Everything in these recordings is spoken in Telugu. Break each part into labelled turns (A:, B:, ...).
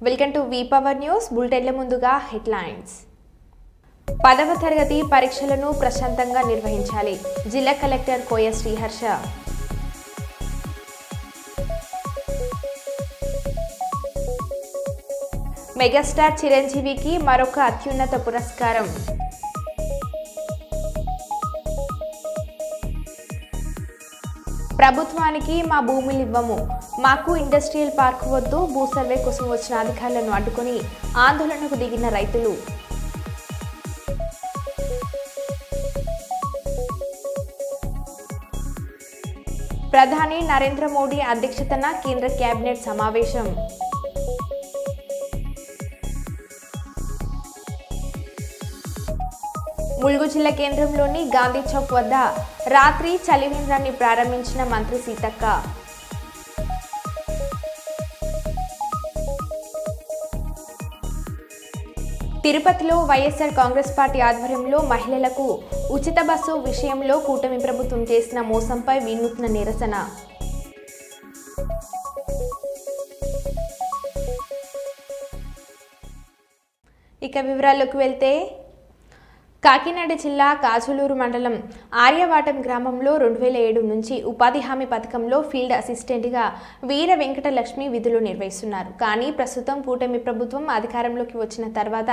A: Welcome to V power news బులెటిన్ల ముందుగా హెడ్లైన్స్. 10వ తరగతి పరీక్షలను ప్రశాంతంగా నిర్వహించాలి. జిల్లా కలెక్టర్ కోయ శ్రీహర్ష. మెగాస్టార్ చిరంజీవికి మరొక అత్యున్నత పురస్కారం. ప్రభుత్వానికి మా భూములు ఇవ్వము, మాకు ఇండస్ట్రియల్ పార్క్ వద్దు, భూ సర్వే కోసం వచ్చిన అధికారులను అడ్డుకొని ఆందోళనకు దిగిన రైతులు. ప్రధాని నరేంద్ర మోడీ అధ్యక్షతన కేంద్ర కేబినెట్ సమావేశం. ములుగు జిల్లా కేంద్రంలోని గాంధీ చౌక్ వద్ద రాత్రి చలివేంద్రాన్ని ప్రారంభించిన మంత్రి సీతక్క. తిరుపతిలో వైఎస్ఆర్ కాంగ్రెస్ పార్టీ ఆధ్వర్యంలో మహిళలకు ఉచిత బస్సు విషయంలో కూటమి ప్రభుత్వం చేసిన మోసంపై వినూత్న నిరసన. ఇక వివరాల్లోకి వెళ్తే, కాకినాడ జిల్లా కాజులూరు మండలం ఆర్యవాటం గ్రామంలో 2007 నుంచి ఉపాధి హామీ పథకంలో ఫీల్డ్ అసిస్టెంట్గా వీర వెంకటలక్ష్మి విధులు నిర్వహిస్తున్నారు. కానీ ప్రస్తుతం కూటమి ప్రభుత్వం అధికారంలోకి వచ్చిన తర్వాత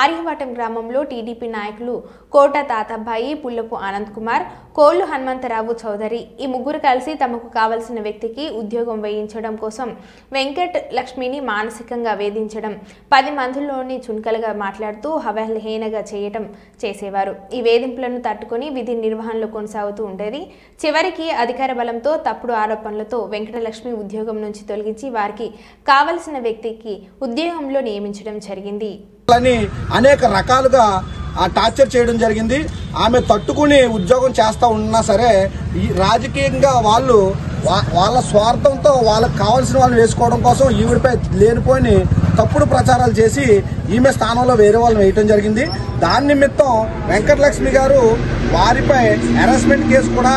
A: ఆర్యవాటం గ్రామంలో టీడీపీ నాయకులు కోట తాతబ్బాయి, పుల్లపు ఆనంద్ కుమార్, కోళ్లు హనుమంతరావు చౌదరి ఈ ముగ్గురు కలిసి తమకు కావలసిన వ్యక్తికి ఉద్యోగం వేయించడం కోసం వెంకట్ లక్ష్మిని మానసికంగా వేధించడం, 10 మందిలోని చున్కలుగా మాట్లాడుతూ హేళనగా చేయటం చేసేవారు. ఈ వేధింపులను తట్టుకొని విధి నిర్వహణలో కొనసాగుతూ ఉండేది. చివరికి అధికార బలంతో తప్పుడు ఆరోపణలతో వెంకటలక్ష్మి ఉద్యోగం నుంచి తొలగించి వారికి కావలసిన వ్యక్తికి ఉద్యోగంలో నియమించడం జరిగింది.
B: అనేక రకాలుగా టార్చర్ చేయడం జరిగింది. ఆమె తట్టుకుని ఉద్యోగం చేస్తూ ఉన్నా సరే రాజకీయంగా వాళ్ళు వాళ్ళ స్వార్థంతో వాళ్ళకి కావాల్సిన వాళ్ళని వేసుకోవడం కోసం ఈవిడిపై లేనిపోయిన తప్పుడు ప్రచారాలు చేసి ఈమె స్థానంలో వేరే వాళ్ళని వేయటం జరిగింది. దాని నిమిత్తం వెంకటలక్ష్మి గారు వారిపై హెరాస్మెంట్ కేసు కూడా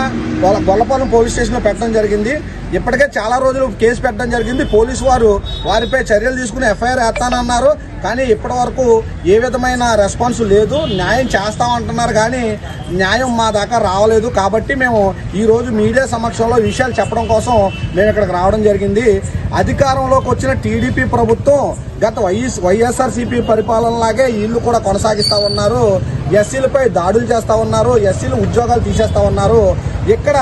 B: గొల్లపాలెం పోలీస్ స్టేషన్లో పెట్టడం జరిగింది. ఇప్పటికే చాలా రోజులు కేసు పెట్టడం జరిగింది. పోలీసు వారు వారిపై చర్యలు తీసుకుని ఎఫ్ఐఆర్ వేస్తానన్నారు. కానీ ఇప్పటి వరకు ఏ విధమైన రెస్పాన్స్ లేదు. న్యాయం చేస్తామంటున్నారు కానీ న్యాయం మా దాకా రావలేదు. కాబట్టి మేము ఈరోజు మీడియా సమక్షంలో విషయాలు చెప్పడం కోసం మేము ఇక్కడికి రావడం జరిగింది. అధికారంలోకి వచ్చిన టీడీపీ ప్రభుత్వం గత వైఎస్ఆర్సీపీ పరిపాలనలాగే వీళ్ళు కూడా కొనసాగిస్తూ ఉన్నారు. ఎస్సీలపై దాడులు చేస్తూ ఉన్నారు. ఎస్సీలు ఉద్యోగాలు తీసేస్తూ ఉన్నారు. ఇక్కడ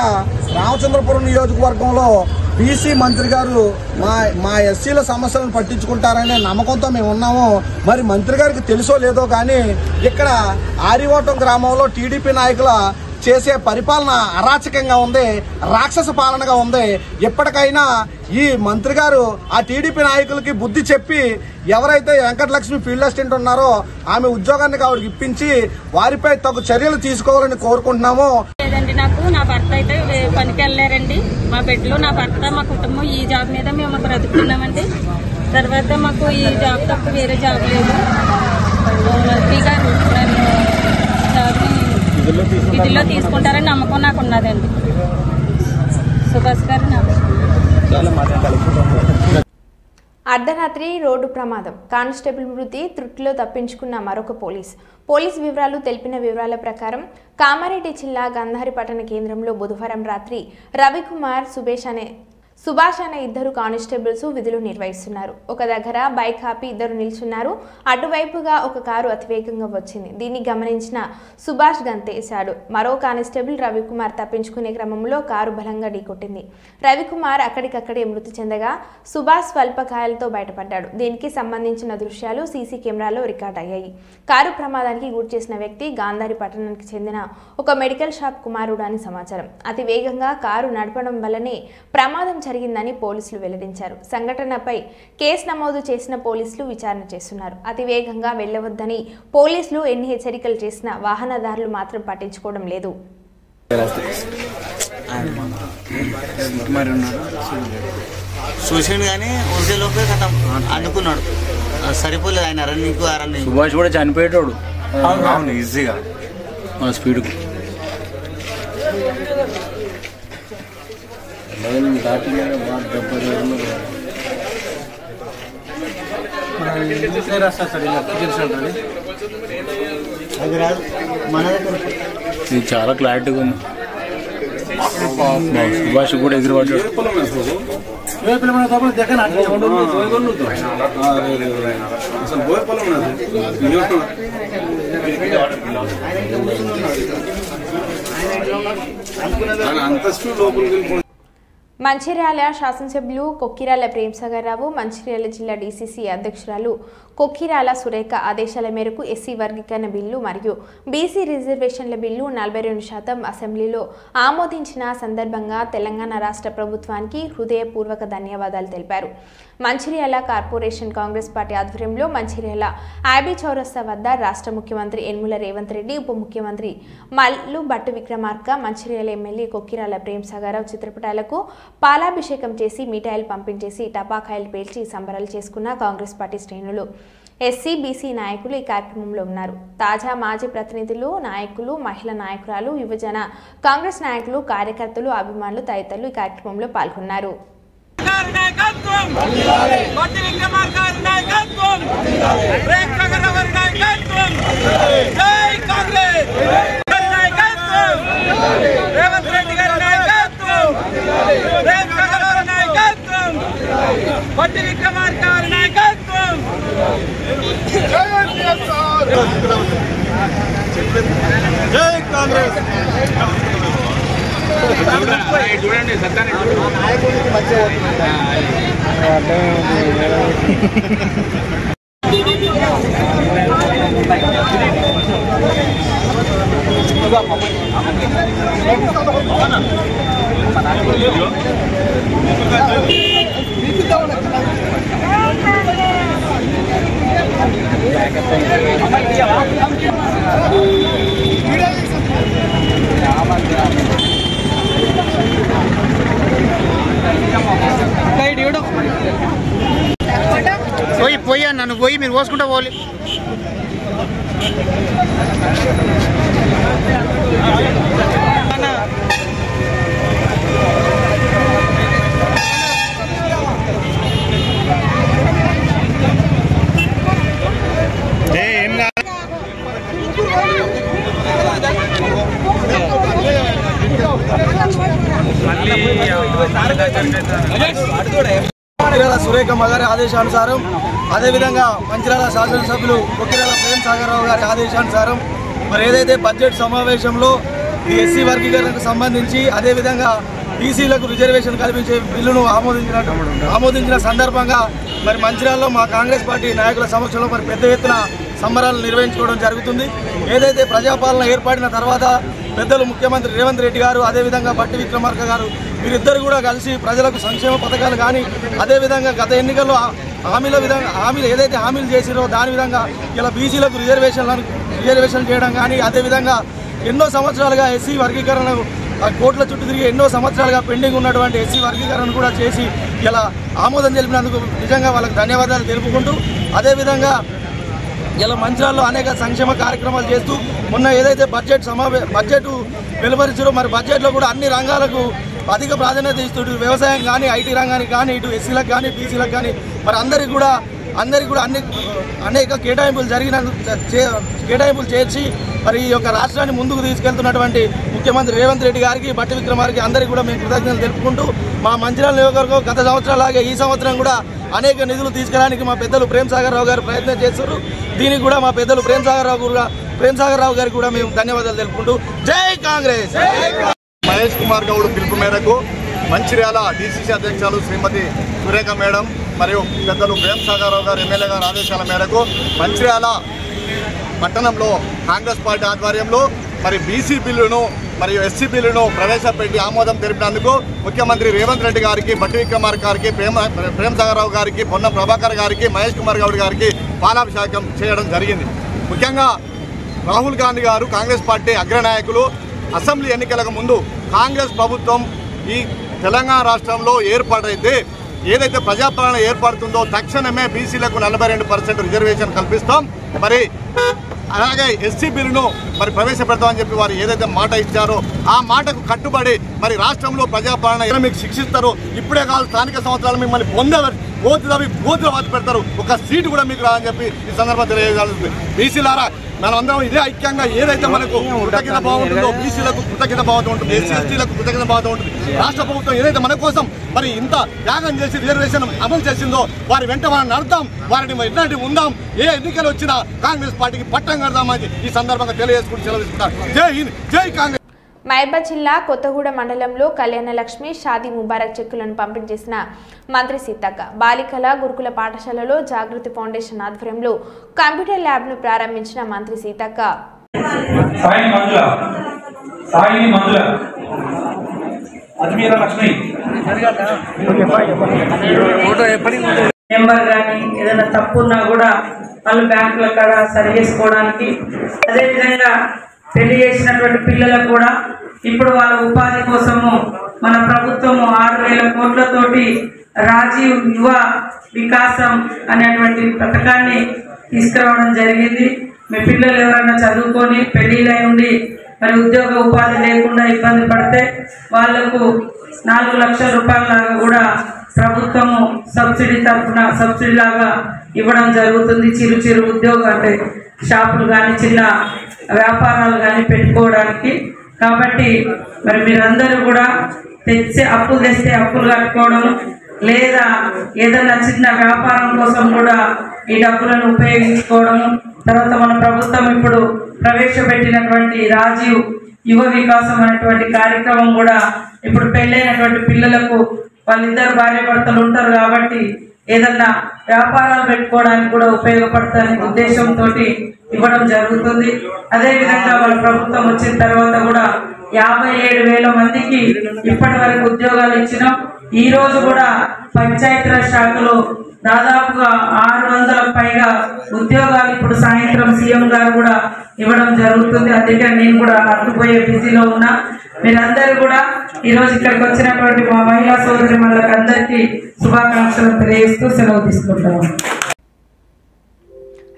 B: రామచంద్రపురం నియోజకవర్గంలో బీసీ మంత్రి గారు మా ఎస్సీల సమస్యలను పట్టించుకుంటారనే నమ్మకంతో మేము ఉన్నాము. మరి మంత్రి గారికి తెలుసో లేదో కానీ ఇక్కడ ఆర్యవాటం గ్రామంలో టీడీపీ నాయకుల చేసే పరిపాలన అరాచకంగా ఉంది, రాక్షస పాలనగా ఉంది. ఎప్పటికైనా ఈ మంత్రి గారు ఆ టీడీపీ నాయకులకి బుద్ధి చెప్పి ఎవరైతే వెంకటలక్ష్మి ఫీల్డ్ అసిస్టెంట్ ఉన్నారో ఆమె ఉద్యోగాన్ని ఆవిడకి ఇప్పించి వారిపై తగు చర్యలు తీసుకోవాలని కోరుకుంటున్నాము.
C: లేదండి, నా భర్త అయితే పనికి వెళ్ళారండి. మా బిడ్డలు, నా భర్త, మా కుటుంబం ఈ జాబ్ మీద మేము బ్రతుకుతున్నామండి. తర్వాత మాకు ఈ జాబ్ తప్ప వేరే జాబ్ లేదు. విధుల్లో తీసుకుంటారని నమ్మకం నాకు ఉన్నదండి. సుభాష్ గారు
A: అర్ధరాత్రి రోడ్డు ప్రమాదం, కానిస్టేబుల్ మృతి, త్రుటిలో తప్పించుకున్న మరొక పోలీస్ వివరాలు తెలిపిన వివరాల ప్రకారం కామారెడ్డి జిల్లా గంధారి పట్టణ కేంద్రంలో బుధవారం రాత్రి రవికుమార్, సుభాష్ అనే ఇద్దరు కానిస్టేబుల్స్ విధులు నిర్వహిస్తున్నారు. ఒక దగ్గర బైక్ ఆపి ఇద్దరు నిల్చున్నారు. అటువైపుగా ఒక కారు అతివేగంగా వచ్చింది. దీన్ని గమనించిన సుభాష్ గంతేశాడు. మరో కానిస్టేబుల్ రవికుమార్ తప్పించుకునే క్రమంలో కారు బలంగా ఢీకొట్టింది. రవికుమార్ అక్కడికక్కడే మృతి చెందగా సుభాష్ స్వల్పకాయాలతో బయటపడ్డాడు. దీనికి సంబంధించిన దృశ్యాలు సీసీ కెమెరాలో రికార్డ్ అయ్యాయి. కారు ప్రమాదానికి గురి చేసిన వ్యక్తి గాంధారి పట్టణానికి చెందిన ఒక మెడికల్ షాప్ కుమారుడు అని సమాచారం. అతి వేగంగా కారు నడపడం వల్లనే ప్రమాదం జరిగిందని పోలీసులు వెల్లడించారు. సంఘటనపై కేసు నమోదు చేసిన పోలీసులు విచారణ చేస్తున్నారు. అతి వేగంగా వెళ్లవద్దని పోలీసులు ఎన్ని హెచ్చరికలు చేసినా వాహనదారులు మాత్రం పట్టించుకోవడం లేదు.
D: చూసిండు కానీ ఊరిలోపే కథం అనుకున్నాడు, సరిపోలేదు. ఆయన రన్నింగ్
E: సుభాష్ కూడా చనిపోయేటోడు.
D: అవును, ఈజీగా
E: స్పీడ్కు లైన్ దాటి ఇది చాలా క్లారిటీగా ఉంది. సుభాష్ కూడా ఎదురుపడ్డాడు.
A: మంచిర్యాల శాసనసభ్యులు కొక్కిరాల ప్రేమ్సాగర్ రావు, మంచిర్యాల జిల్లా డీసీసీ అధ్యక్షురాలు కొక్కిరాల సురేఖ ఆదేశాల మేరకు ఎస్సీ వర్గీకరణ బిల్లు మరియు బీసీ రిజర్వేషన్ల బిల్లు 42% అసెంబ్లీలో ఆమోదించిన సందర్భంగా తెలంగాణ రాష్ట్ర ప్రభుత్వానికి హృదయపూర్వక ధన్యవాదాలు తెలిపారు. మంచిర్యాల కార్పొరేషన్ కాంగ్రెస్ పార్టీ ఆధ్వర్యంలో మంచిర్యాల ఐబీ చౌరస్తా వద్ద రాష్ట్ర ముఖ్యమంత్రి యనమల రేవంత్ రెడ్డి, ఉప ముఖ్యమంత్రి మల్లు భట్టి విక్రమార్క, మంచిర్యాల ఎమ్మెల్యే కొక్కిరాల ప్రేమ్సాగర్ రావు చిత్రపటాలకు పాలాభిషేకం చేసి మిఠాయిలు పంపించేసి టపాకాయలు పేల్చి సంబరాలు చేసుకున్న కాంగ్రెస్ పార్టీ శ్రేణులు, ఎస్సీ బీసీ నాయకులు ఈ కార్యక్రమంలో ఉన్నారు. తాజా మాజీ ప్రతినిధులు, నాయకులు, మహిళా నాయకురాలు, యువజన కాంగ్రెస్ నాయకులు, కార్యకర్తలు, అభిమానులు తదితరులు ఈ కార్యక్రమంలో పాల్గొన్నారు.
F: భట్టి విక్రమార్క నాయకత్వం. జై కాంగ్రెస్. చూడండి పోయి నన్ను పోయి మీరు పోసుకుంటా పోలే. సురేఖ గారి ఆదేశానుసారం, అదేవిధంగా మంచిర్యాల శాసనసభ్యులు కొక్కిరాల ప్రేమ్సాగర్ రావు గారి ఆదేశానుసారం మరి ఏదైతే బడ్జెట్ సమావేశంలో ఈ ఎస్సీ వర్గీకరణకు సంబంధించి అదేవిధంగా బీసీలకు రిజర్వేషన్ కల్పించే బిల్లును ఆమోదించిన సందర్భంగా మరి మంచిర్యాలలో మా కాంగ్రెస్ పార్టీ నాయకుల సమక్షంలో మరి పెద్ద ఎత్తున సంబరాలు నిర్వహించుకోవడం జరుగుతుంది. ఏదైతే ప్రజాపాలన ఏర్పడిన తర్వాత పెద్దలు ముఖ్యమంత్రి రేవంత్ రెడ్డి గారు, అదేవిధంగా భట్టి విక్రమార్క గారు వీరిద్దరు కూడా కలిసి ప్రజలకు సంక్షేమ పథకాలు కానీ అదేవిధంగా గత ఎన్నికల్లో హామీలు ఏదైతే హామీలు చేసిరో దాని విధంగా ఇలా బీసీలకు రిజర్వేషన్ చేయడం కానీ అదేవిధంగా ఎన్నో సంవత్సరాలుగా ఎస్సీ వర్గీకరణ కోట్ల చుట్టూ తిరిగి ఎన్నో సంవత్సరాలుగా పెండింగ్ ఉన్నటువంటి ఎస్సీ వర్గీకరణ కూడా చేసి ఇలా ఆమోదం తెలిపినందుకు నిజంగా వాళ్ళకి ధన్యవాదాలు తెలుపుకుంటూ అదేవిధంగా ఇలా మంచిర్యాలలో అనేక సంక్షేమ కార్యక్రమాలు చేస్తూ మొన్న ఏదైతే బడ్జెట్ వెలువరించారో మరి బడ్జెట్లో కూడా అన్ని రంగాలకు అధిక ప్రాధాన్యత ఇస్తూ వ్యవసాయం కానీ ఐటీ రంగానికి కానీ ఇటు ఎస్సీలకు కానీ బీసీలకు కానీ మరి అందరికీ కూడా అనేక కేటాయింపులు చేర్చి మరి ఈ యొక్క రాష్ట్రాన్ని ముందుకు తీసుకెళ్తున్నటువంటి ముఖ్యమంత్రి రేవంత్ రెడ్డి గారికి, భట్టి విక్రమార్కి అందరికీ కూడా మేము కృతజ్ఞతలు తెలుపుకుంటూ మా మంచిర్యాల నియోజకవర్గం గత సంవత్సరాలాగే ఈ సంవత్సరం కూడా అనేక నిధులు తీసుకురావడానికి మా పెద్దలు ప్రేమ్సాగర్ రావు గారు ప్రయత్నం చేస్తున్నారు. దీనికి కూడా మా పెద్దలు ప్రేమ్సాగర్ రావు గారికి కూడా మేము ధన్యవాదాలు తెలుపుకుంటూ జై కాంగ్రెస్.
G: మహేష్ కుమార్ గౌడ్ పిలుపు మేరకు మంచిర్యాల డీసీసీ అధ్యక్షులు శ్రీమతి సురేఖ మేడం మరియు పెద్దలు ప్రేమ్సాగర్ రావు గారు ఎమ్మెల్యే గారి ఆదేశాల మేరకు మంచిర్యాల పట్టణంలో కాంగ్రెస్ పార్టీ ఆధ్వర్యంలో మరి బీసీ బిల్లును మరియు ఎస్సీ బిల్లును ప్రవేశపెట్టి ఆమోదం తెలిపినందుకు ముఖ్యమంత్రి రేవంత్ రెడ్డి గారికి, భట్టి విక్రమార్క గారికి, ప్రేమ్సాగర్ రావు గారికి, పొన్నం ప్రభాకర్ గారికి, మహేష్ కుమార్ గౌడ్ గారికి పాలాభిషేకం చేయడం జరిగింది. ముఖ్యంగా రాహుల్ గాంధీ గారు కాంగ్రెస్ పార్టీ అగ్రనాయకులు అసెంబ్లీ ఎన్నికలకు ముందు కాంగ్రెస్ ప్రభుత్వం ఈ తెలంగాణ రాష్ట్రంలో ఏర్పాటైతే ఏదైతే ప్రజాపాలన ఏర్పడుతుందో తక్షణమే బీసీలకు 42% రిజర్వేషన్ కల్పిస్తాం, మరి అలాగే ఎస్సీ బిల్లును మరి ప్రవేశపెడతామని చెప్పి వారు ఏదైతే మాట ఇచ్చారో ఆ మాటకు కట్టుబడి మరి రాష్ట్రంలో ప్రజాపాలన మీకు శిక్షిస్తారు. ఇప్పుడే కాదు స్థానిక సంవత్సరాలు మిమ్మల్ని బూతులు వాతి పెడతారు. ఒక సీటు కూడా మీకు రాదని చెప్పి ఈ సందర్భంగా తెలియజేయాల్సింది. బీసీలారా మనమందరం ఇదే ఐక్యంగా ఏదైతే మనకు కృతజ్ఞత భావం ఉంటుందో బీసీలకు కృతజ్ఞత భావం ఉంటుంది, ఎస్సీ ఎస్టీలకు కృతజ్ఞత భావం ఉంటుంది. రాష్ట్ర ప్రభుత్వం ఏదైతే మన కోసం మరి ఇంత త్యాగం చేసి రిజర్వేషన్ అమలు చేసిందో వారి వెంట మనం నడతాం, వారిని ఎట్లాంటి ఉందాం. ఏ ఎన్నికలు వచ్చినా కాంగ్రెస్ పార్టీకి పట్టం కడదామని ఈ సందర్భంగా తెలియజేసుకుంటూ సెలవు తీసుకుంటారు. జై హింద్, జై కాంగ్రెస్.
A: మహబూబ్ జిల్లా కొత్తగూడ మండలంలో కళ్యాణ లక్ష్మి షాదీ ముబారక్ చెక్కులను పంపిణీ చేసిన మంత్రి సీతక్క. బాలికల గురుకుల పాఠశాలలో జాగృతి ఫౌండేషన్ ఆధ్వర్యంలో కంప్యూటర్ ల్యాబ్ను ప్రారంభించిన మంత్రి సీతక్క
H: నెంబర్ కానీ ఏదైనా తప్పు ఉన్నా కూడా వాళ్ళు బ్యాంకుల కాడ సరి చేసుకోవడానికి, అదేవిధంగా పెళ్లి చేసినటువంటి పిల్లలకు కూడా ఇప్పుడు వాళ్ళ ఉపాధి కోసము మన ప్రభుత్వము 6,000 కోట్లతోటి రాజీవ్ యువ వికాసం అనేటువంటి పథకాన్ని తీసుకురావడం జరిగింది. మీ పిల్లలు ఎవరైనా చదువుకొని పెళ్లిళ్ళై ఉండి మరి ఉద్యోగ ఉపాధి లేకుండా ఇబ్బంది పడితే వాళ్లకు 4 లక్షల రూపాయలలాగా కూడా ప్రభుత్వము సబ్సిడీ తరఫున సబ్సిడీ లాగా ఇవ్వడం జరుగుతుంది. చిరు ఉద్యోగం అంటే షాపులు కానీ చిన్న వ్యాపారాలు కానీ పెట్టుకోవడానికి. కాబట్టి మరి మీరందరూ కూడా అప్పులు తెస్తే అప్పులు కట్టుకోవడం, లేదా ఏదైనా చిన్న వ్యాపారం కోసం కూడా ఈ డబ్బులను ఉపయోగించుకోవడం. తర్వాత మన ప్రభుత్వం ఇప్పుడు ప్రవేశపెట్టినటువంటి రాజీవ్ యువ వికాసం అనేటువంటి కార్యక్రమం కూడా ఇప్పుడు పెళ్ళైనటువంటి పిల్లలకు వాళ్ళిద్దరు భార్య భర్తలు ఉంటారు కాబట్టి ఏదన్నా వ్యాపారాలు పెట్టుకోవడానికి కూడా ఉపయోగపడుతుందనే ఉద్దేశంతో ఇవ్వడం జరుగుతుంది. అదేవిధంగా వాళ్ళ ప్రభుత్వం వచ్చిన తర్వాత కూడా 57,000 మందికి ఇప్పటి వరకు ఉద్యోగాలు ఇచ్చినాం. ఈ రోజు కూడా పంచాయతీరాజ్ శాఖలో దాదాపుగా 600 పైగా ఉద్యోగాలు ఇప్పుడు సాయంత్రం సీఎం గారు కూడా ఇవ్వడం జరుగుతుంది. అందుకే నేను కూడా అట్టుపోయే బిజీలో ఉన్నా. మీరందరూ కూడా ఈరోజు ఇక్కడికి వచ్చినటువంటి మా మహిళా సోదరి మనకు అందరికీ శుభాకాంక్షలు తెలియజేస్తూ సెలవు తీసుకుంటాము.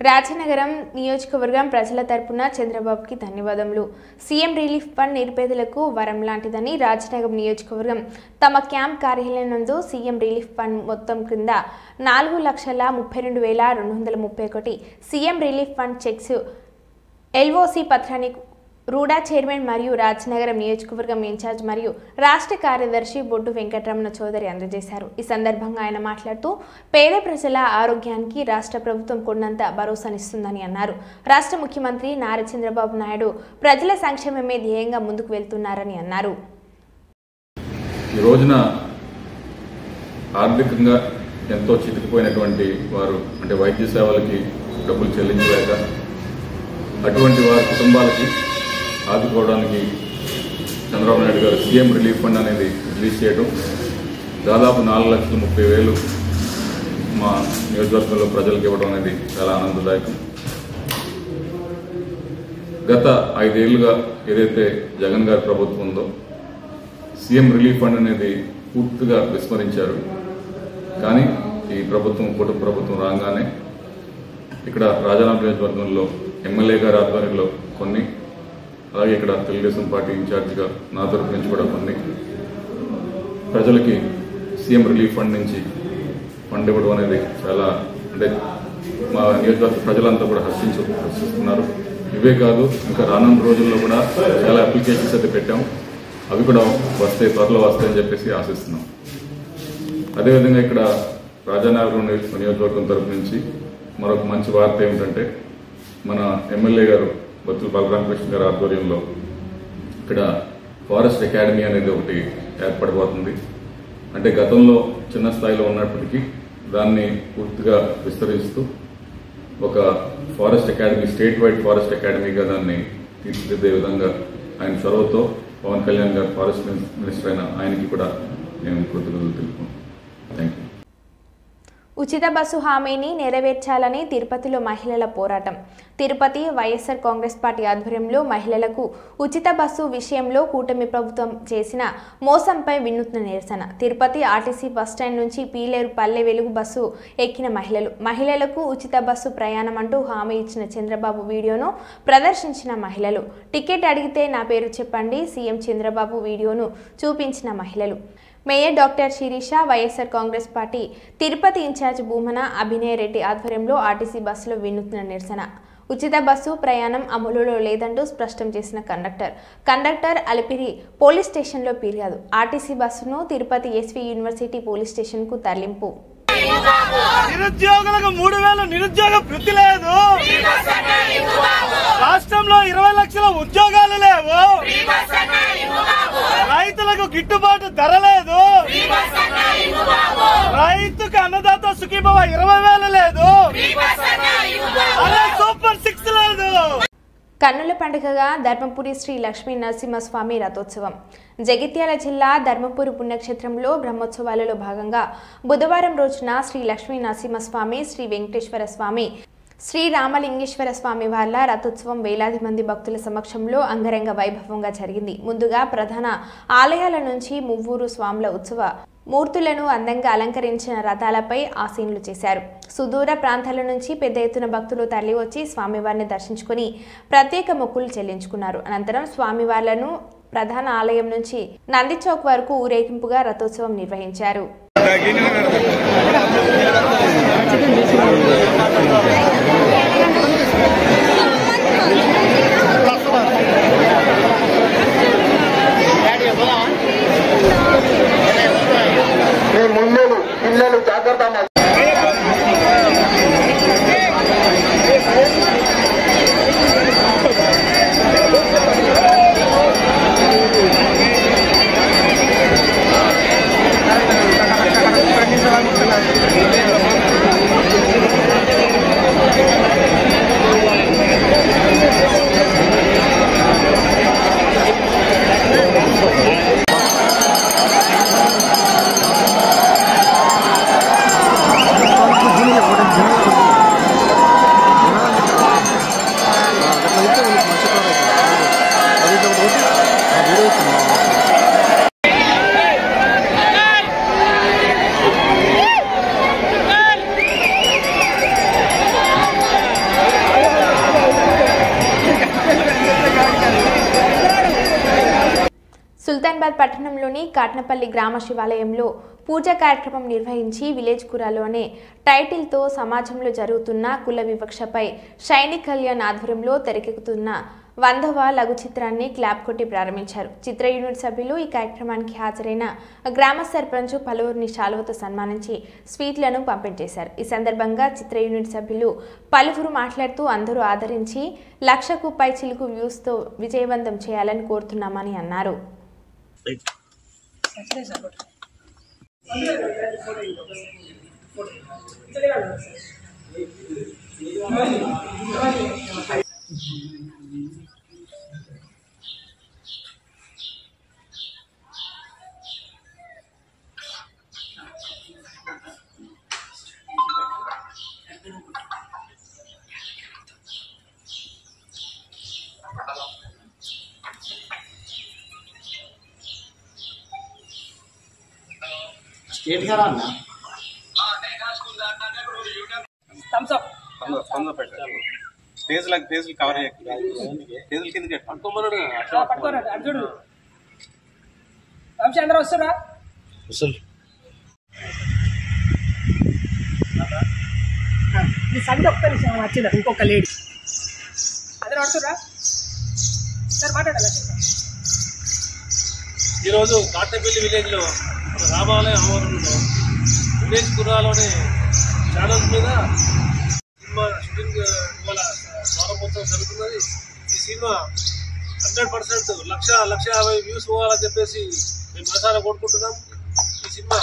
A: రాజనగరం నియోజకవర్గం ప్రజల తరపున చంద్రబాబుకి ధన్యవాదములు. సీఎం రిలీఫ్ ఫండ్ నిరుపేదలకు వరం లాంటిదని రాజనగరం నియోజకవర్గం తమ క్యాంప్ కార్యాలయం నందు సీఎం రిలీఫ్ ఫండ్ మొత్తం క్రింద 4,32,231 CM relief fund checks LOC పత్రాన్ని రూడా చైర్మన్ మరియు రాజనగరం నియోజకవర్గం ఇన్ఛార్జ్ మరియు రాష్ట్ర కార్యదర్శి బొడ్డు వెంకటరమణ చౌదరి అందజేశారు. ఈ సందర్భంగా ఆయన మాట్లాడుతూ పేద ప్రజల ఆరోగ్యానికి రాష్ట్ర ప్రభుత్వం కొండంత భరోసానిస్తుందని అన్నారు. రాష్ట్ర ముఖ్యమంత్రి నారా చంద్రబాబు నాయుడు ప్రజల సంక్షేమమే ధ్యేయంగా ముందుకు వెళ్తున్నారని అన్నారు.
I: ఈ రోజున ఆర్థికంగా ఎంతో చితికిపోయినటువంటి వారు అంటే వైద్య సేవలకి డబ్బులు చెల్లించలేక అటువంటి వారి కుటుంబాలకి ఆదుకోవడానికి చంద్రబాబు నాయుడు గారు సీఎం రిలీఫ్ ఫండ్ అనేది రిలీజ్ చేయడం, దాదాపు 4,30,000 మా నియోజకవర్గంలో ప్రజలకు ఇవ్వడం అనేది చాలా ఆనందదాయకం. గత 5 ఏళ్లుగా ఏదైతే జగన్ గారి ప్రభుత్వం ఉందో సీఎం రిలీఫ్ ఫండ్ అనేది పూర్తిగా విస్మరించారు. కానీ ఈ ప్రభుత్వం కూటమి ప్రభుత్వం రాగానే ఇక్కడ రాజారాం నియోజకవర్గంలో ఎమ్మెల్యే గారి ఆధ్వర్యంలో కొన్ని, అలాగే ఇక్కడ తెలుగుదేశం పార్టీ ఇన్ఛార్జిగా నా తరఫు నుంచి కూడా కొన్ని ప్రజలకి సీఎం రిలీఫ్ ఫండ్ నుంచి ఫండ్ ఇవ్వడం అనేది చాలా అంటే మా నియోజకవర్గ ప్రజలంతా కూడా హర్షిస్తున్నారు. ఇవే కాదు, ఇంకా రానున్న రోజుల్లో కూడా చాలా అప్లికేషన్స్ అయితే పెట్టాం. అవి కూడా వస్తాయి, త్వరలో వస్తాయని చెప్పేసి ఆశిస్తున్నాం. అదేవిధంగా ఇక్కడ రాజానగరం నియోజకవర్గం తరఫు నుంచి మరొక మంచి వార్త ఏమిటంటే మన ఎమ్మెల్యే గారు బత్తుల బలరామకృష్ణ గారి ఆధ్వర్యంలో ఇక్కడ ఫారెస్ట్ అకాడమీ అనేది ఒకటి ఏర్పడబోతుంది. అంటే గతంలో చిన్న స్థాయిలో ఉన్నప్పటికీ దాన్ని పూర్తిగా విస్తరిస్తూ ఒక forest academy, statewide forest అకాడమీగా దాన్ని తీర్చిదిద్దే విధంగా ఆయన చొరవతో పవన్ కళ్యాణ్ గారు ఫారెస్ట్ మినిస్టర్ అయిన ఆయనకి కూడా మేము కృతజ్ఞతలు తెలుపుకుంటాం. Thank you.
A: ఉచిత బస్సు హామీని నెరవేర్చాలని తిరుపతిలో మహిళల పోరాటం. తిరుపతి వైఎస్ఆర్ కాంగ్రెస్ పార్టీ ఆధ్వర్యంలో మహిళలకు ఉచిత బస్సు విషయంలో కూటమి ప్రభుత్వం చేసిన మోసంపై వినూత్న నిరసన. తిరుపతి ఆర్టీసీ బస్టాండ్ నుంచి పీలేరు పల్లె వెలుగు బస్సు ఎక్కిన మహిళలకు ఉచిత బస్సు ప్రయాణం అంటూ హామీ ఇచ్చిన చంద్రబాబు వీడియోను ప్రదర్శించిన మహిళలు. టికెట్ అడిగితే నా పేరు చెప్పండి సీఎం చంద్రబాబు వీడియోను చూపించిన మహిళలు. Mayor doctor Sirisha, YSR Congress party Tirupati incharge Bhumana Abhinay Reddy ఆధ్వర్యంలో ఆర్టీసీ బస్సులో వినూత్న నిరసన. ఉచిత బస్సు ప్రయాణం అమలులో లేదంటూ స్పష్టం చేసిన కండక్టర్ అలిపిరి పోలీస్ స్టేషన్లో ఫిర్యాదు. ఆర్టీసీ బస్సును తిరుపతి ఎస్వి యూనివర్సిటీ పోలీస్ స్టేషన్కు తరలింపు.
F: నిరుద్యోగులకు 3000 నిరుద్యోగ వృత్తి లేదు. రాష్ట్రంలో 20 లక్షల ఉద్యోగాలు లేవు. రైతులకు గిట్టుబాటు ధర లేదు. రైతుకు అన్నదాత సుఖీభవ 20,000 లేదు. సూపర్ 6 లేదు.
A: కన్నుల పండుగగా ధర్మపురి శ్రీ లక్ష్మీ నరసింహస్వామి రథోత్సవం. జగిత్యాల జిల్లా ధర్మపురి పుణ్యక్షేత్రంలో బ్రహ్మోత్సవాలలో భాగంగా బుధవారం రోజున శ్రీ లక్ష్మీ నరసింహస్వామి, శ్రీ వెంకటేశ్వర స్వామి, శ్రీ రామలింగేశ్వర స్వామి వార్ల రథోత్సవం వేలాది మంది భక్తుల సమక్షంలో అంగరంగ వైభవంగా జరిగింది. ముందుగా ప్రధాన ఆలయాల నుంచి మువ్వూరు స్వాముల ఉత్సవ మూర్తులను అందంగా అలంకరించిన రథాలపై ఆసీనులు చేశారు. సుదూర ప్రాంతాల నుంచి పెద్ద ఎత్తున భక్తులు తరలివచ్చి స్వామివారిని దర్శించుకుని ప్రత్యేక మొక్కులు చెల్లించుకున్నారు. అనంతరం స్వామివార్లను ప్రధాన ఆలయం నుంచి నంది చౌక్ వరకు ఊరేగింపుగా రథోత్సవం నిర్వహించారు.
B: పిల్లలు జాగ్రత్త.
A: సుల్తానాబాద్ పట్టణంలోని కాట్నపల్లి గ్రామ శివాలయంలో పూజా కార్యక్రమం నిర్వహించి విలేజ్ కురాలో అనే టైటిల్తో సమాజంలో జరుగుతున్న కుల వివక్షపై షైనీ కళ్యాణ్ ఆధ్వర్యంలో తెరకెక్కుతున్న 100వ లఘు చిత్రాన్ని క్లాప్ కొట్టి ప్రారంభించారు. చిత్ర యూనిట్ సభ్యులు ఈ కార్యక్రమానికి హాజరైన గ్రామ సర్పంచ్ పలువురిని శాలువతో సన్మానించి స్వీట్లను పంపిణీ చేశారు. ఈ సందర్భంగా చిత్ర యూనిట్ సభ్యులు పలువురు మాట్లాడుతూ అందరూ ఆదరించి 1,00,000కు పై చిలుకు వ్యూస్తో విజయవంతం చేయాలని కోరుతున్నామని అన్నారు.
J: పేజీలు కవర్ పేజీల కింద పట్టుకోరు అందరూ వస్తారా సండే ఒక్క నిమిషం వచ్చిందా ఇంకొక లేడీ అందరూ వస్తారా సార్ మాట్లాడాలి.
K: ఈరోజు కాటపల్లి విలేజ్లో రామాలయం ఆవరణలో విలేజ్ కుర్రాలోని ఛానల్స్ మీద సినిమా షూటింగ్ ఇవాళ ప్రారంభోత్సవం జరుగుతున్నది. ఈ సినిమా 100% 1,50,000 వ్యూస్ పోవాలని చెప్పేసి మేము మనసారా కోరుకుంటున్నాం. ఈ సినిమా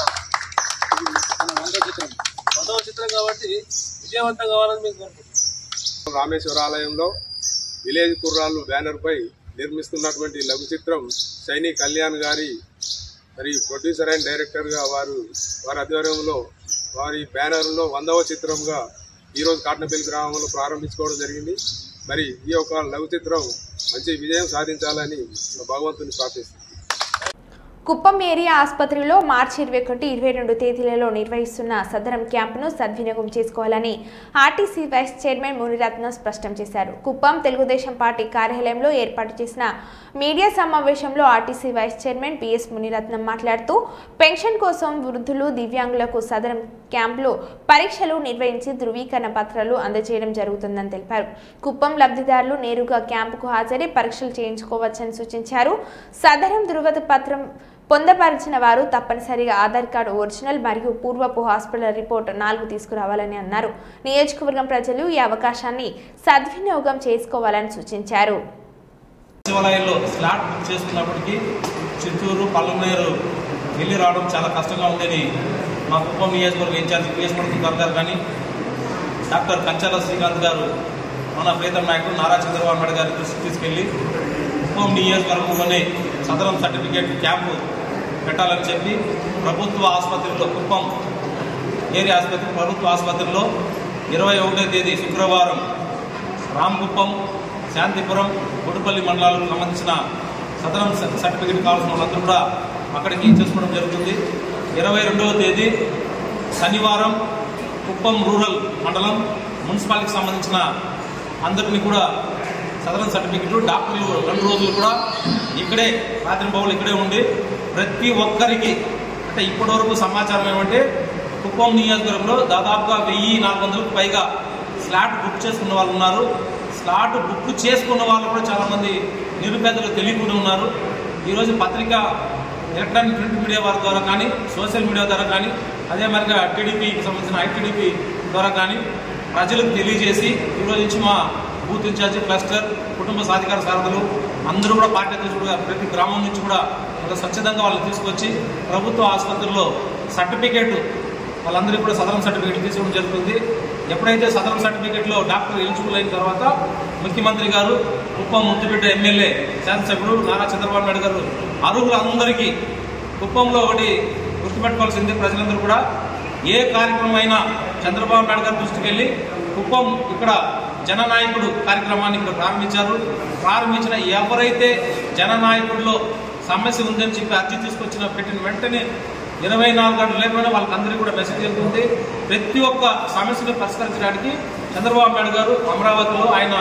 K: 100వ చిత్రం కాబట్టి విజయవంతం కావాలని మేము కోరుకుంటున్నాం.
L: రామేశ్వరాలయంలో విలేజ్ కుర్రాళ్ళు బ్యానర్పై నిర్మిస్తున్నటువంటి లఘు చిత్రం షైనీ కళ్యాణ్ గారి మరి ప్రొడ్యూసర్ అండ్ డైరెక్టర్గా వారి ఆధ్వర్యంలో వారి బ్యానర్లో 100వ చిత్రంగా ఈరోజు కాట్నపల్లి గ్రామంలో ప్రారంభించుకోవడం జరిగింది. మరి ఈ యొక్క లఘు చిత్రం మంచి విజయం సాధించాలని భగవంతుని ప్రార్థిస్తున్నాను.
A: కుప్పం ఏరియా ఆసుపత్రిలో మార్చి 21, 22 తేదీలలో నిర్వహిస్తున్న సదరం క్యాంపును సద్వినియోగం చేసుకోవాలని ఆర్టీసీ వైస్ చైర్మన్ మునిరత్నం స్పష్టం చేశారు. కుప్పం తెలుగుదేశం పార్టీ కార్యాలయంలో ఏర్పాటు చేసిన మీడియా సమావేశంలో RTC vice chairman PS Muniratnam మాట్లాడుతూ పెన్షన్ కోసం వృద్ధులు, దివ్యాంగులకు సదరం క్యాంపులో పరీక్షలు నిర్వహించి ధృవీకరణ పత్రాలు అందజేయడం జరుగుతుందని తెలిపారు. కుప్పం లబ్ధిదారులు నేరుగా క్యాంపుకు హాజరై పరీక్షలు చేయించుకోవచ్చని సూచించారు. సదరం ధృవపత్రం పొందపరిచిన వారు తప్పనిసరిగా ఆధార్ కార్డు ఒరిజినల్ మరియు పూర్వపు హాస్పిటల్ రిపోర్ట్ 4 తీసుకురావాలని అన్నారు. నియోజకవర్గం ప్రజలు ఈ అవకాశాన్ని సద్వినియోగం చేసుకోవాలని సూచించారు.
M: సచివాలయంలో స్లాట్ బుక్ చేసుకున్నప్పటికీ చిత్తూరు, పల్లమనేరు వెళ్ళి రావడం చాలా కష్టంగా ఉందని మా కుప్పం నియోజకవర్గం ఇన్ఛార్జి పిఎస్ మునిరత్నం గారు కానీ డాక్టర్ కంచాల శ్రీకాంత్ గారు మన ప్రీతం నాయకుడు నారా చంద్రబాబు నాయుడు గారి దృష్టికి తీసుకెళ్లి కుప్పం నియోజకవర్గంలోనే సదరం సర్టిఫికేట్ క్యాంపు పెట్టాలని చెప్పి ప్రభుత్వ ఆసుపత్రిలో కుప్పం ఏరియా ఆసుపత్రి ప్రభుత్వ ఆసుపత్రిలో 21వ తేదీ శుక్రవారం రామకుప్పం, శాంతిపురం, గుడిపల్లి మండలాలకు సంబంధించిన సదరం సర్టిఫికేట్ కావాల్సిన వాళ్ళందరూ కూడా అక్కడికి చేసుకోవడం జరుగుతుంది. 22వ తేదీ శనివారం కుప్పం రూరల్ మండలం మున్సిపాలిటీకి సంబంధించిన అందరినీ కూడా సదరం సర్టిఫికెట్లు డాక్టర్లు 2 రోజులు కూడా ఇక్కడే రాత్రి పౌలు ఇక్కడే ఉండి ప్రతి ఒక్కరికి అంటే ఇప్పటివరకు సమాచారం ఏమంటే కుప్పం నియోజకవర్గంలో దాదాపుగా 1400కు పైగా స్లాట్ బుక్ చేసుకున్న వాళ్ళు ఉన్నారు. స్లాట్ బుక్ చేసుకున్న వాళ్ళు కూడా చాలామంది నిరుపేదలు తెలియకుండా ఉన్నారు. ఈరోజు పత్రిక ఎలక్ట్రానిక్ ప్రింట్ మీడియా వారి ద్వారా కానీ సోషల్ మీడియా ద్వారా కానీ అదే మరిగా టీడీపీకి సంబంధించిన ఐటీడీపీ ద్వారా కానీ ప్రజలకు తెలియజేసి ఈరోజు నుంచి మా బూత్ ఇన్ఛార్జి, క్లస్టర్, కుటుంబ సాధికార సారథులు అందరూ కూడా పార్టీ అధ్యక్షుడు ప్రతి గ్రామం నుంచి కూడా స్వచ్ఛందంగా వాళ్ళు తీసుకొచ్చి ప్రభుత్వ ఆసుపత్రుల్లో సర్టిఫికేట్ వాళ్ళందరికీ కూడా సదరం సర్టిఫికేట్ తీసుకోవడం జరుగుతుంది. ఎప్పుడైతే సదరం సర్టిఫికేట్లో డాక్టర్ ఎలిజిబుల్ అయిన తర్వాత ముఖ్యమంత్రి గారు, కుప్పం ముద్దుబిడ్డ ఎమ్మెల్యే, శాసనసభ్యుడు నారా చంద్రబాబు నాయుడు గారు అర్హులందరికీ కుప్పంలో ఒకటి గుర్తుపెట్టుకోవాల్సింది ప్రజలందరూ కూడా ఏ కార్యక్రమం అయినా చంద్రబాబు నాయుడు గారి దృష్టికి వెళ్ళి కుప్పం ఇక్కడ జననాయకుడు కార్యక్రమాన్ని ఇక్కడ ప్రారంభించిన ఎవరైతే జననాయకుడిలో సమస్య ఉందని చెప్పి అర్జీ తీసుకొచ్చిన పెట్టిన వెంటనే 24 గంటలు లేకపోయినా వాళ్ళకందరికీ కూడా మెసేజ్ వెళ్తుంది. ప్రతి ఒక్క సమస్యను పరిష్కరించడానికి చంద్రబాబు నాయుడు గారు అమరావతిలో ఆయన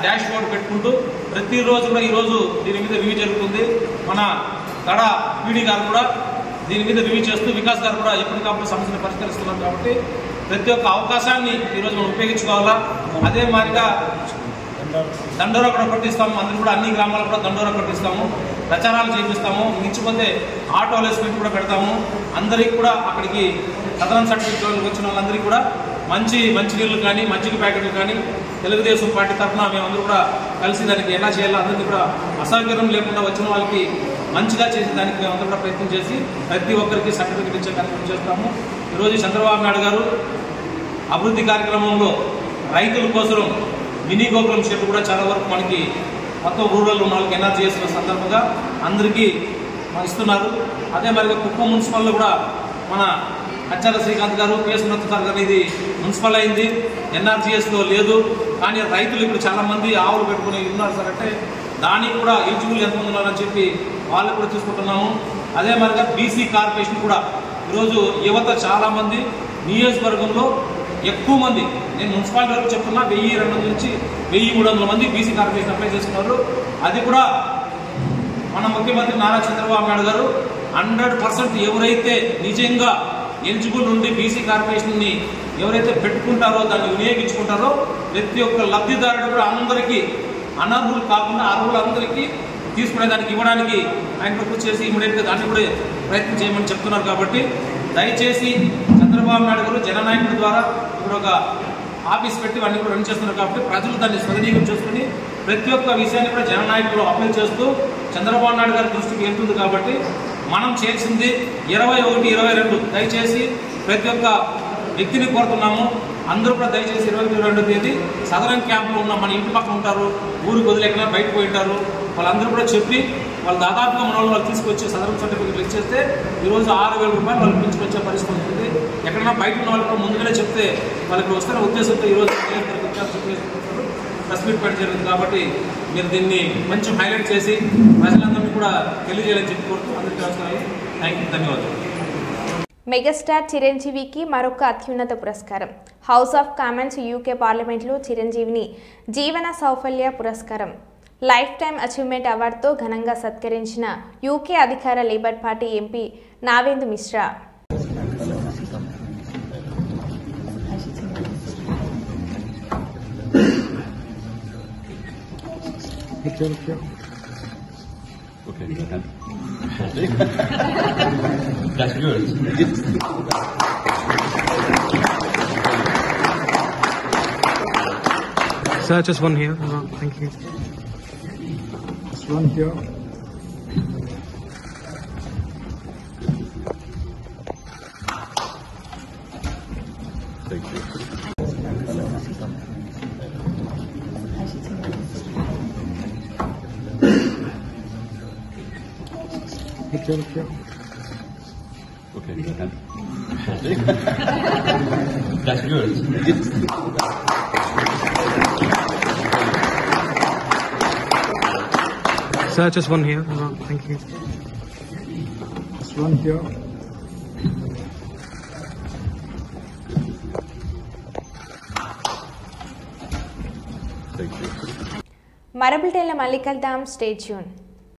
M: డాష్ బోర్డు పెట్టుకుంటూ ప్రతిరోజు కూడా ఈరోజు దీని మీద రివ్యూ జరుగుతుంది. మన గడ పీడీ గారు కూడా దీని మీద రివ్యూ చేస్తూ, వికాస్ గారు కూడా ఎప్పటికప్పుడు సమస్యను పరిష్కరిస్తున్నారు. కాబట్టి ప్రతి ఒక్క అవకాశాన్ని ఈరోజు మనం ఉపయోగించుకోవాలా. అదే మాదిరిగా దండోరా కూడా కొట్టిస్తాము. అందరూ కూడా అన్ని గ్రామాల్లో కూడా దండోరా కొట్టిస్తాము, ప్రచారాలు చేపిస్తాము. మించిపోతే ఆటో అలెస్మెంట్ కూడా పెడతాము. అందరికీ కూడా అక్కడికి సదరం సర్టిఫికేట్ వచ్చిన వాళ్ళందరికీ కూడా మంచినీళ్ళు కానీ మజ్జిగ ప్యాకెట్లు కానీ తెలుగుదేశం పార్టీ తరఫున మేమందరూ కూడా కలిసి దానికి ఎలా చేయాలో అందరికీ కూడా అసౌకర్యం లేకుండా వచ్చిన వాళ్ళకి మంచిగా చేసేదానికి మేమందరూ కూడా ప్రయత్నం చేసి ప్రతి ఒక్కరికి సర్టిఫికేట్ ఇచ్చే కార్యక్రమం చేస్తాము. ఈరోజు చంద్రబాబు నాయుడు గారు అభివృద్ధి కార్యక్రమంలో రైతుల కోసం మినీ గోకులం షెడ్ కూడా చాలా వరకు మనకి మొత్తం రూరల్ ఉన్న వాళ్ళకి ఎన్ఆర్జీ చేసిన సందర్భంగా అందరికీ ఇస్తున్నారు. అదే మరి కుప్పం మున్సిపల్లో కూడా మన కంచాల శ్రీకాంత్ గారు, పిఎస్ మునిరత్నం సార్ గారు ఇది మున్సిపల్ అయింది, ఎన్ఆర్జీఎస్లో లేదు. కానీ రైతులు ఇప్పుడు చాలామంది ఆవులు పెట్టుకుని ఉన్నారు సార్ అంటే దానికి కూడా ఎలిజిబుల్ ఎంతమంది ఉన్నారని చెప్పి వాళ్ళు కూడా తీసుకుంటున్నాము. అదే మరిగా బీసీ కార్పొరేషన్ కూడా ఈరోజు యువత చాలామంది నియోజకవర్గంలో ఎక్కువ మంది, నేను మున్సిపాలిటీ వరకు చెప్తున్నా 1200 నుంచి 1300 మంది బీసీ కార్పొరేషన్ అప్లై చేసుకున్నారు. అది కూడా మన ముఖ్యమంత్రి నారా చంద్రబాబు నాయుడు గారు 100% ఎవరైతే నిజంగా ఎలిజిబుల్ నుండి బీసీ కార్పొరేషన్ని ఎవరైతే పెట్టుకుంటారో దాన్ని వినియోగించుకుంటారో ప్రతి ఒక్క లబ్ధిదారుడు కూడా అందరికీ అనర్హులు కాకుండా అర్హులందరికీ తీసుకునేదానికి ఇవ్వడానికి ఆయన కృషి చేసి ఇమీడియట్గా దాన్ని కూడా ప్రయత్నం చేయమని చెప్తున్నారు. కాబట్టి దయచేసి చంద్రబాబు నాయుడు గారు జననాయకుడి ద్వారా ఇప్పుడు ఒక ఆఫీస్ పెట్టి అన్ని కూడా రన్ చేస్తున్నారు. కాబట్టి ప్రజలు దాన్ని సద్వినియోగం చేసుకుని ప్రతి ఒక్క విషయాన్ని కూడా జననాయకులు అప్లై చేస్తూ చంద్రబాబు నాయుడు గారి దృష్టికి వెళ్తుంది. కాబట్టి మనం చేసింది 21, 22 దయచేసి ప్రతి ఒక్క వ్యక్తిని కోరుతున్నాము. అందరూ కూడా దయచేసి 22వ తేదీ సదరం క్యాంపులో ఉన్న మన ఇంటి పక్కన ఉంటారు, ఊరికి వదిలేకనా బయటకు పోయి ఉంటారు, వాళ్ళందరూ కూడా చెప్పి వాళ్ళు దాదాపుగా మన వాళ్ళు తీసుకొచ్చి సదరం సర్టిఫికేట్లు ఇచ్చేస్తే ఈరోజు 6,000 రూపాయలు వాళ్ళకి పెంచుకొచ్చే పరిస్థితి ఉంటుంది. ఎక్కడైనా బయట ఉన్న వాళ్ళకి ముందుగానే చెప్తే వాళ్ళకి వస్తున్న ఉద్దేశంతో ఈరోజు ప్రెస్ మీట్ పెట్టడం జరుగుతుంది. కాబట్టి మీరు దీన్ని కొంచెం హైలైట్ చేసి ప్రజలందరినీ కూడా తెలియజేయాలని చెప్పుకోవచ్చు. అందరికీ నమస్కారం. థ్యాంక్ యూ, ధన్యవాదాలు.
A: మెగాస్టార్ చిరంజీవికి మరొక అత్యున్నత పురస్కారం. హౌస్ ఆఫ్ కామన్స్ యూకే పార్లమెంట్లో చిరంజీవిని జీవన సౌఫల్య పురస్కారం లైఫ్ టైమ్ అచీవ్మెంట్ అవార్డుతో ఘనంగా సత్కరించిన యూకే అధికార labour party MP Navendu Mishra.
N: That's good.
O: Sir, just one here. Thank you. Just one here.
N: Thank you. Okay. That's good.
O: Sir, just one here. Thank you. Just one here.
A: మరబుల్టేల మళ్ళీ కలుద్దాం. Stay tune.